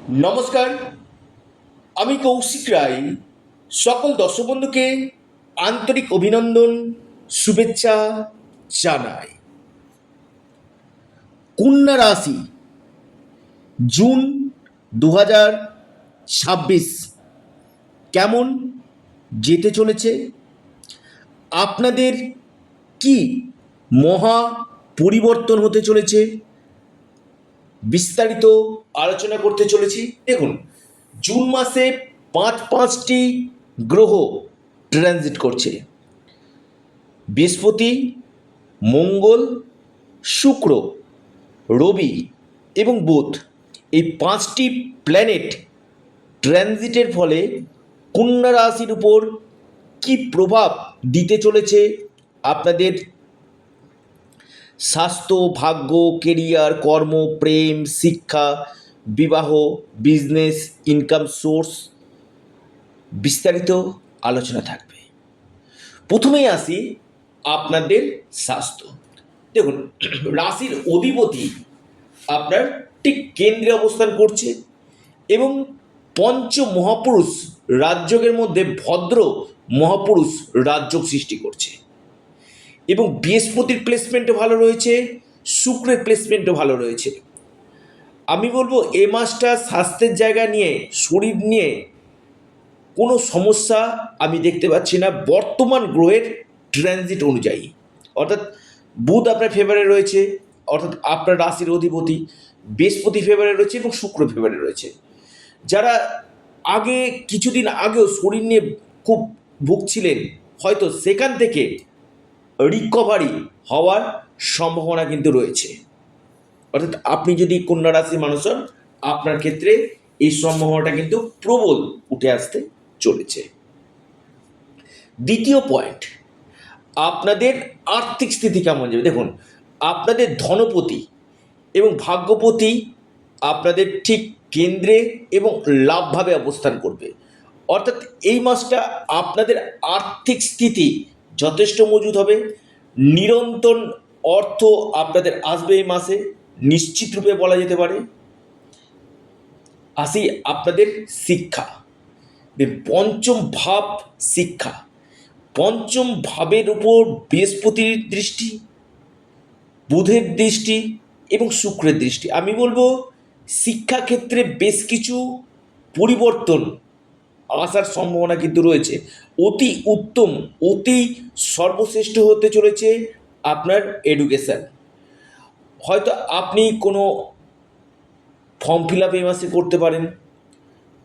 নমস্কার, আমি কৌশিক রায়। সকল দর্শক বন্ধুকে আন্তরিক অভিনন্দন, শুভেচ্ছা জানাই। কন্যা রাশি জুন 2026 কেমন যেতে চলেছে, আপনাদের কি মহা পরিবর্তন হতে চলেছে, বিস্তারিত আলোচনা করতে চলেছি। দেখুন, জুন মাসে পাঁচটি গ্রহ ট্রানজিট করছে। বৃহস্পতি, মঙ্গল, শুক্র, রবি এবং বুধ, এই পাঁচটি প্ল্যানেট ট্রানজিটের ফলে কন্যা রাশির উপর কি প্রভাব দিতে চলেছে, আপনাদের স্বাস্থ্য, ভাগ্য, কেরিয়ার, কর্ম, প্রেম, শিক্ষা, বিবাহ, বিজনেস, ইনকাম সোর্স, বিস্তারিত আলোচনা থাকবে। প্রথমেই আসি আপনাদের স্বাস্থ্য। দেখুন, রাশির অধিপতি আপনার ঠিক কেন্দ্রে অবস্থান করছে এবং পঞ্চ মহাপুরুষ রাজযোগের মধ্যে ভদ্র মহাপুরুষ রাজযোগ সৃষ্টি করছে এবং বৃহস্পতির প্লেসমেন্টও ভালো রয়েছে, শুক্রের প্লেসমেন্টও ভালো রয়েছে। আমি বলবো এ মাসটা স্বাস্থ্যের জায়গা নিয়ে, শরীর নিয়ে কোনো সমস্যা আমি দেখতে পাচ্ছি না বর্তমান গ্রহের ট্রানজিট অনুযায়ী। অর্থাৎ বুধ আপনার ফেভারে রয়েছে, অর্থাৎ আপনার রাশির অধিপতি। বৃহস্পতি ফেভারে রয়েছে এবং শুক্র ফেভারে রয়েছে। যারা আগে কিছুদিন আগেও শরীর নিয়ে খুব ভুগছিলেন, হয়তো সেখান থেকে রিকভারি হওয়ার সম্ভাবনা কিন্তু রয়েছে। অর্থাৎ আপনি যদি কন্যা রাশির মানুষ হন, আপনার ক্ষেত্রে এই সম্ভাবনাটা কিন্তু প্রবল উঠে আসতে চলেছে। দ্বিতীয় পয়েন্ট, আপনাদের আর্থিক স্থিতি কেমন যাবে। দেখুন, আপনাদের ধনপতি এবং ভাগ্যপতি আপনাদের ঠিক কেন্দ্রে এবং লাভভাবে অবস্থান করবে। অর্থাৎ এই মাসটা আপনাদের আর্থিক স্থিতি যথেষ্ট মজবুত হবে। নিরন্তর অর্থ আপনাদের আসবে এই মাসে, নিশ্চিত রূপে বলা যেতে পারে। আসি আপনাদের শিক্ষা। পঞ্চম ভাব শিক্ষা, পঞ্চম ভাবের উপর বৃহস্পতির দৃষ্টি, বুধের দৃষ্টি এবং শুক্রের দৃষ্টি। আমি বলবো শিক্ষাক্ষেত্রে বেশ কিছু পরিবর্তন আসার সম্ভাবনা কিন্তু রয়েছে। অতি উত্তম, অতি সর্বশ্রেষ্ঠ হতে চলেছে আপনার এডুকেশান। হয়তো আপনি কোনো ফর্ম ফিল আপ এই মাসে করতে পারেন,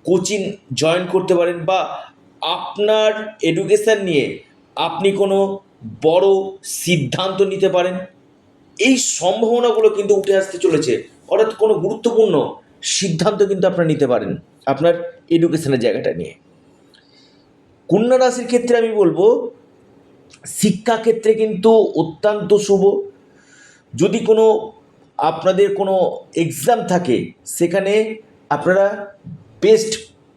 কোচিং জয়েন করতে পারেন, বা আপনার এডুকেশান নিয়ে আপনি কোনো বড় সিদ্ধান্ত নিতে পারেন। এই সম্ভাবনাগুলো কিন্তু উঠে আসতে চলেছে। অর্থাৎ কোনো গুরুত্বপূর্ণ সিদ্ধান্ত কিন্তু আপনারা নিতে পারেন আপনার এডুকেশনের জায়গাটা নিয়ে। কন্যা রাশির ক্ষেত্রে আমি বলবো শিক্ষাক্ষেত্রে কিন্তু অত্যন্ত শুভ। যদি কোনো আপনাদের কোনো এক্সাম থাকে, সেখানে আপনারা বেস্ট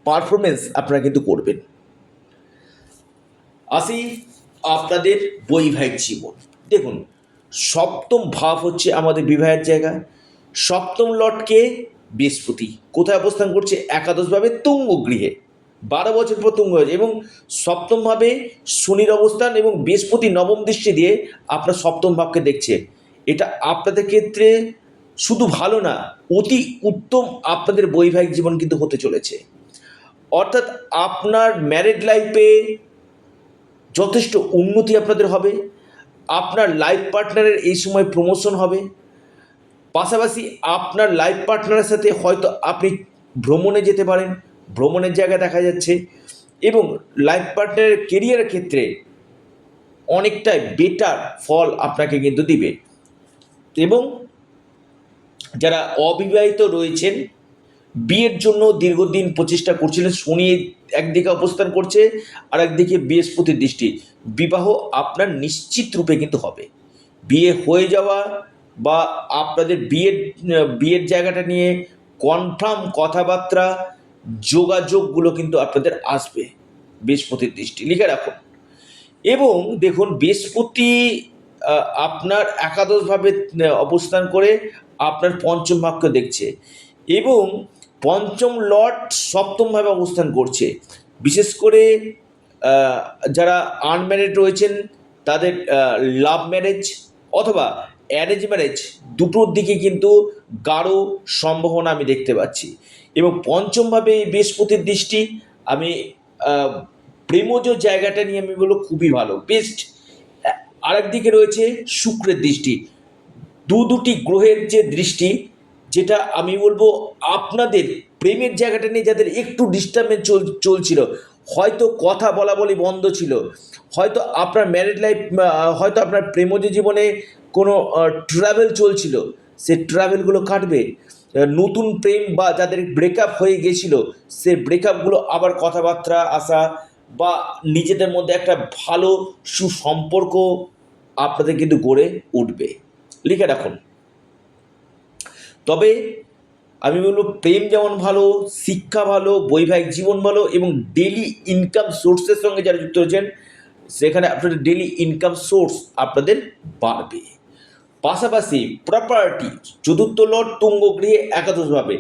পারফরমেন্স আপনারা কিন্তু করবেন। আসি আপনাদের বৈবাহিক জীবন। দেখুন, সপ্তম ভাব হচ্ছে আমাদের বিবাহের জায়গা। সপ্তম লটকে বৃহস্পতি কোথায় অবস্থান করছে? একাদশভাবে তুঙ্গ গৃহে, 12 বছর পর তুঙ্গ হয়েছে এবং সপ্তমভাবে শনির অবস্থান এবং বৃহস্পতি নবম দৃষ্টি দিয়ে আপনার সপ্তম ভাবকে দেখছে। এটা আপনাদের ক্ষেত্রে শুধু ভালো না, অতি উত্তম আপনাদের বৈবাহিক জীবন কিন্তু হতে চলেছে। অর্থাৎ আপনার ম্যারেড লাইফে যথেষ্ট উন্নতি আপনাদের হবে। আপনার লাইফ পার্টনারের এই সময় প্রমোশন হবে। পাশাপাশি আপনার লাইফ পার্টনারের সাথে হয়তো আপনি ভ্রমণে যেতে পারেন, ভ্রমণের জায়গা দেখা যাচ্ছে। এবং লাইফ পার্টনারের কেরিয়ারের ক্ষেত্রে অনেকটাই বেটার ফল আপনাকে কিন্তু দিবে। এবং যারা অবিবাহিত রয়েছেন, বিয়ের জন্য দীর্ঘদিন প্রচেষ্টা করছিলেন, শনি একদিকে অবস্থান করছে আর একদিকে বৃহস্পতির দৃষ্টি, বিবাহ আপনার নিশ্চিত রূপে কিন্তু হবে। বিয়ে হয়ে যাওয়া বা আপনাদের বিয়ের জায়গাটা নিয়ে কনফার্ম কথাবার্তা, যোগাযোগগুলো কিন্তু আপনাদের আসবে বৃহস্পতির দৃষ্টি, লিখে রাখুন। এবং দেখুন, বৃহস্পতি আপনার একাদশভাবে অবস্থান করে আপনার পঞ্চম ভাবকে দেখছে এবং পঞ্চম লর্ড সপ্তমভাবে অবস্থান করছে। বিশেষ করে যারা আনম্যারিড রয়েছেন তাদের লাভ ম্যারেজ অথবা অ্যারেঞ্জ ম্যারেজ দুটোর দিকে কিন্তু গাঢ় সম্ভাবনা আমি দেখতে পাচ্ছি। এবং পঞ্চমভাবে বৃহস্পতির দৃষ্টি, আমি প্রেমজ জায়গাটা নিয়ে আমি বলবো খুবই ভালো, বেস্ট। আরেক দিকে রয়েছে শুক্রের দৃষ্টি। দুটি গ্রহের যে দৃষ্টি, যেটা আমি বলবো আপনাদের প্রেমের জায়গাটা নিয়ে যাদের একটু ডিস্টার্বেন্স চলছিল, হয়তো কথা বলা বলি বন্ধ ছিল, হয়তো আপনার ম্যারিড লাইফ, হয়তো আপনার প্রেমজ জীবনে কোনো ট্রাভেল চলছিল, সে ট্রাভেলগুলো কাটবে। নতুন প্রেম বা যাদের ব্রেকআপ হয়ে গেছিলো, সে ব্রেকআপগুলো আবার কথাবার্তা আসা বা নিজেদের মধ্যে একটা ভালো সুসম্পর্ক আপনাদের কিন্তু গড়ে উঠবে, লিখে রাখুন। তবে আমি বলবো প্রেম যেমন ভালো, শিক্ষা ভালো, বৈবাহিক জীবন ভালো এবং ডেলি ইনকাম সোর্সের সঙ্গে যারা যুক্ত রয়েছেন সেখানে আপনাদের ডেলি ইনকাম সোর্স আপনাদের বাড়বে। পাশাপাশি প্রপার্টি, চতুর্থ লর্ড তুঙ্গ গৃহে একাদশভাবে,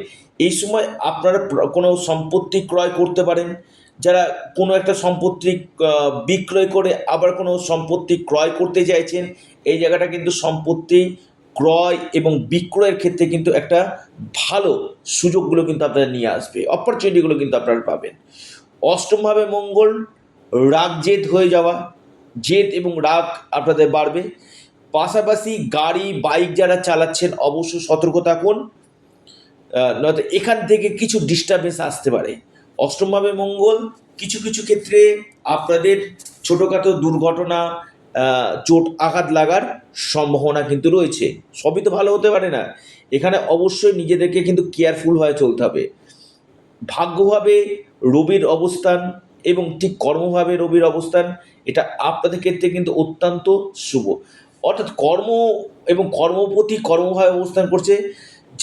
এই সময় আপনারা কোনো সম্পত্তি ক্রয় করতে পারেন। যারা কোনো একটা সম্পত্তি বিক্রয় করে আবার কোনো সম্পত্তি ক্রয় করতে চাইছেন, এই জায়গাটা কিন্তু সম্পত্তি ক্রয় এবং বিক্রয়ের ক্ষেত্রে কিন্তু একটা ভালো সুযোগগুলো কিন্তু আপনারা নিয়ে আসবে, অপরচুনিটিগুলো কিন্তু আপনারা পাবেন। অষ্টমভাবে মঙ্গল, রাগ জেদ হয়ে যাওয়া, জেদ এবং রাগ আপনাদের বাড়বে। পাশাপাশি গাড়ি বাইক যারা চালাচ্ছেন অবশ্যই সতর্ক থাকুন, নয়তো এখান থেকে কিছু ডিস্টার্বেন্স আসতে পারে। অষ্টমভাবে মঙ্গল কিছু কিছু ক্ষেত্রে আপনাদের ছোটোখাটো দুর্ঘটনা, চোট আঘাত লাগার সম্ভাবনা কিন্তু রয়েছে। সবই তো ভালো হতে পারে না, এখানে অবশ্যই নিজেদেরকে কিন্তু কেয়ারফুল হয়ে চলতে হবে। ভাগ্যভাবে রবির অবস্থান এবং ঠিক কর্মভাবে রবির অবস্থান, এটা আপনাদের ক্ষেত্রে কিন্তু অত্যন্ত শুভ। অর্থাৎ কর্ম এবং কর্মপতি কর্মভাবে অবস্থান করছে।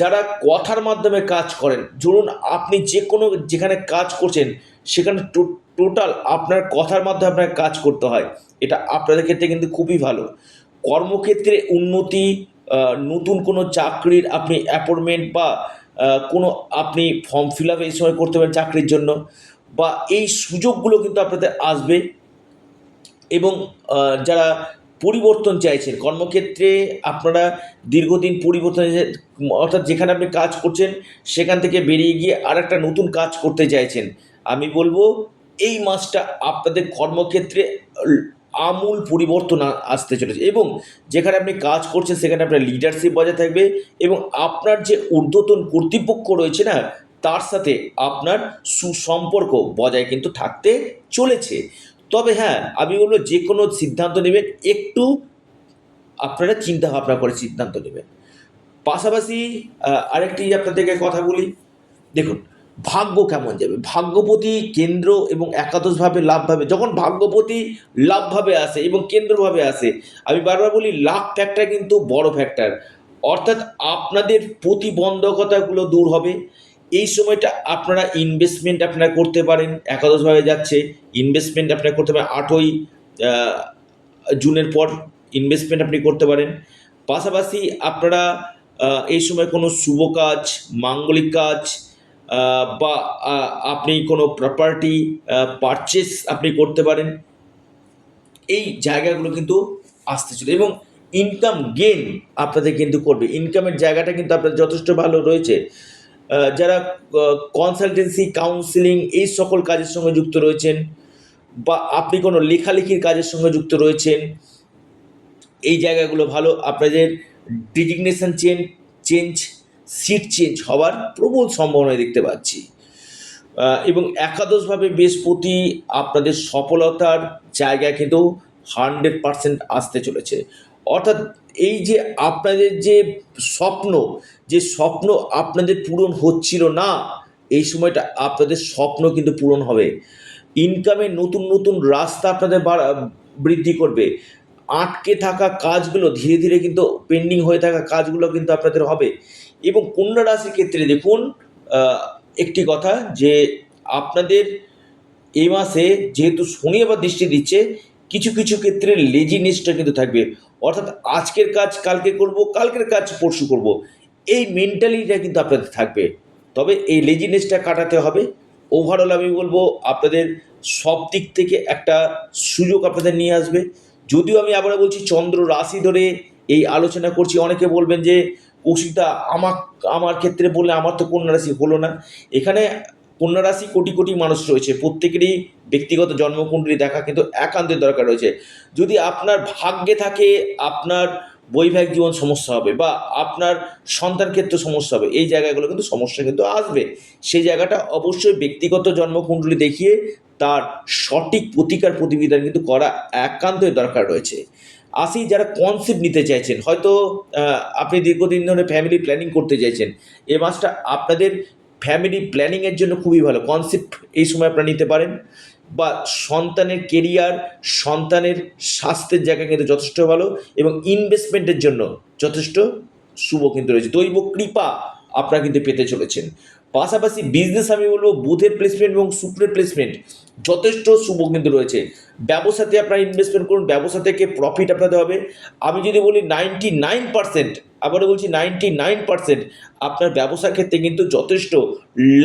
যারা কথার মাধ্যমে কাজ করেন, ধরুন আপনি যেখানে কাজ করছেন সেখানে টোটাল আপনার কথার মাধ্যমে আপনার কাজ করতে হয়, এটা আপনাদের ক্ষেত্রে কিন্তু খুবই ভালো। কর্মক্ষেত্রে উন্নতি, নতুন কোনো চাকরির আপনি অ্যাপয়েন্টমেন্ট বা কোনো আপনি ফর্ম ফিল আপ এই সময় করতে পারেন চাকরির জন্য, বা এই সুযোগগুলো কিন্তু আপনাদের আসবে। এবং যারা পরিবর্তন চাইছেন কর্মক্ষেত্রে, আপনারা দীর্ঘদিন পরিবর্তন, অর্থাৎ যেখানে আপনি কাজ করছেন সেখান থেকে বেরিয়ে গিয়ে আর একটা নতুন কাজ করতে চাইছেন, আমি বলবো এই মাসটা আপনাদের কর্মক্ষেত্রে আমূল পরিবর্তন আসতে চলেছে। এবং যেখানে আপনি কাজ করছেন সেখানে আপনার লিডারশিপ বজায় থাকবে এবং আপনার যে ঊর্ধ্বতন কর্তৃপক্ষ রয়েছে না, তার সাথে আপনার সুসম্পর্ক বজায় কিন্তু থাকতে চলেছে। তবে হ্যাঁ, আমি বলবো যে কোনো সিদ্ধান্ত নেবেন একটু আপনারা চিন্তা ভাবনা করে সিদ্ধান্ত নেবেন। পাশাপাশি আরেকটি আপনাদেরকে কথা বলি, দেখুন ভাগ্য কেমন যাবে। ভাগ্যপতি কেন্দ্র এবং একাদশভাবে লাভভাবে, যখন ভাগ্যপতি লাভভাবে আসে এবং কেন্দ্রভাবে আসে, আমি বারবার বলি লাভ ফ্যাক্টর কিন্তু বড় ফ্যাক্টর। অর্থাৎ আপনাদের প্রতিবন্ধকতাগুলো দূর হবে। এই সময়টা আপনারা ইনভেস্টমেন্ট আপনারা করতে পারেন, একাদশভাবে যাচ্ছে, ইনভেস্টমেন্ট আপনারা করতে পারেন। 8ই জুনের পর ইনভেস্টমেন্ট আপনি করতে পারেন। পাশাপাশি আপনারা এই সময় কোনো শুভ কাজ, মাঙ্গলিক কাজ বা আপনি কোনো প্রপার্টি পারচেস আপনি করতে পারেন। এই জায়গাগুলো কিন্তু আসতে চলে এবং ইনকাম গেইন আপনাদের কিন্তু করবে। ইনকামের জায়গাটা কিন্তু আপনাদের যথেষ্ট ভালো রয়েছে। যারা কনসালটেন্সি, কাউন্সিলিং এই সকল কাজের সঙ্গে যুক্ত রয়েছেন বা আপনি কোনো লেখালেখির কাজের সঙ্গে যুক্ত রয়েছেন, এই জায়গাগুলো ভালো। আপনাদের ডিজিগনেশন চেঞ্জ, সিট চেঞ্জ হওয়ার প্রবল সম্ভাবনা দেখতে পাচ্ছি। এবং একাদশভাবে বৃহস্পতি আপনাদের সফলতার জায়গায় কিন্তু 100% আসতে চলেছে। অর্থাৎ এই যে আপনাদের যে স্বপ্ন আপনাদের পূরণ হচ্ছিল না, এই সময়টা আপনাদের স্বপ্ন কিন্তু পূরণ হবে। ইনকামের নতুন নতুন রাস্তা আপনাদের বৃদ্ধি করবে। আটকে থাকা কাজগুলো ধীরে ধীরে কিন্তু, পেন্ডিং হয়ে থাকা কাজগুলো কিন্তু আপনাদের হবে। এবং কন্যা রাশির ক্ষেত্রে দেখুন একটি কথা, যে আপনাদের এই মাসে যেহেতু শনি আবার দৃষ্টি দিচ্ছে, কিছু কিছু ক্ষেত্রে লেজিনেসটা কিন্তু থাকবে। অর্থাৎ আজকের কাজ কালকে করব, কালকের কাজ পরশু করব, এই মেন্টালিটিটা কিন্তু আপনাদের থাকবে। তবে এই লেজিনেসটা কাটাতে হবে। ওভারঅল আমি বলবো আপনাদের সব দিক থেকে একটা সুযোগ আপনাদের নিয়ে আসবে। যদিও আমি আবারও বলছি চন্দ্র রাশি ধরে এই আলোচনা করছি, অনেকে বলবেন যে কৌশিকদা আমার ক্ষেত্রে বললে আমার তো কন্যা রাশি হলো না। এখানে কন্যা রাশি কোটি কোটি মানুষ রয়েছে, প্রত্যেকেরই ব্যক্তিগত জন্মকুণ্ডলী দেখা কিন্তু একান্তের দরকার রয়েছে। যদি আপনার ভাগ্যে থাকে আপনার বৈবাহিক জীবন সমস্যা হবে বা আপনার সন্তান ক্ষেত্রে সমস্যা হবে, এই জায়গাগুলো কিন্তু সমস্যা কিন্তু আসবে। সেই জায়গাটা অবশ্যই ব্যক্তিগত জন্মকুণ্ডলী দেখিয়ে তার সঠিক প্রতিকার প্রতিবিধান কিন্তু করা একান্তই দরকার রয়েছে। আসি যারা কনসেপ্ট নিতে চাইছেন, হয়তো আপনি দীর্ঘদিন ধরে ফ্যামিলি প্ল্যানিং করতে চাইছেন, এই মাসটা আপনাদের ফ্যামিলি প্ল্যানিংয়ের জন্য খুবই ভালো। কনসেপ্ট এই সময় আপনারা নিতে পারেন, বা সন্তানের কেরিয়ার, সন্তানের স্বাস্থ্যের জায়গা কিন্তু যথেষ্ট ভালো, এবং ইনভেস্টমেন্টের জন্য যথেষ্ট শুভ কিন্তু রয়েছে। দৈব কৃপা আপনারা কিন্তু পেতে চলেছেন। পাশাপাশি বিজনেস আমি বলবো বুধের প্লেসমেন্ট এবং শুক্রের প্লেসমেন্ট যথেষ্ট শুভ কিন্তু রয়েছে। ব্যবসাতে আপনারা ইনভেস্টমেন্ট করুন, ব্যবসা থেকে প্রফিট আপনাদের হবে। আমি যদি বলি 99%, আবারও বলছি 99% আপনার ব্যবসার ক্ষেত্রে কিন্তু যথেষ্ট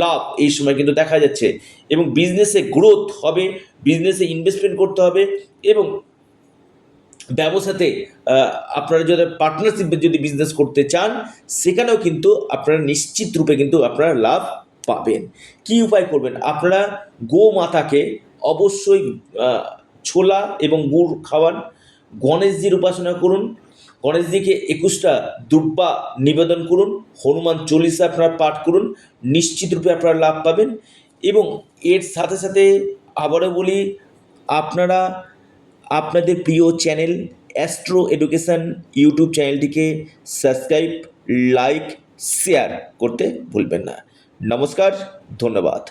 লাভ এই সময় কিন্তু দেখা যাচ্ছে, এবং বিজনেসে গ্রোথ হবে, বিজনেসে ইনভেস্টমেন্ট করতে হবে, এবং ব্যবসাতে আপনারা যদি পার্টনারশিপে যদি বিজনেস করতে চান সেখানেও কিন্তু আপনারা নিশ্চিত রূপে কিন্তু আপনারা লাভ পাবেন। কী উপায় করবেন? আপনারা গোমাতাকে অবশ্যই ছোলা এবং গুড় খাওয়ান, গণেশজির উপাসনা করুন, গণেশজিকে 21টা দুর্বা নিবেদন করুন, হনুমান চল্লিশা আপনারা পাঠ করুন, নিশ্চিত রূপে আপনারা লাভ পাবেন। এবং এর সাথে সাথে আবারও বলি, আপনারা আপনাদের প্রিয় চ্যানেল অ্যাস্ট্রো এডুকেশন ইউটিউব চ্যানেলটিকে সাবস্ক্রাইব, লাইক, শেয়ার করতে ভুলবেন না। নমস্কার, ধন্যবাদ।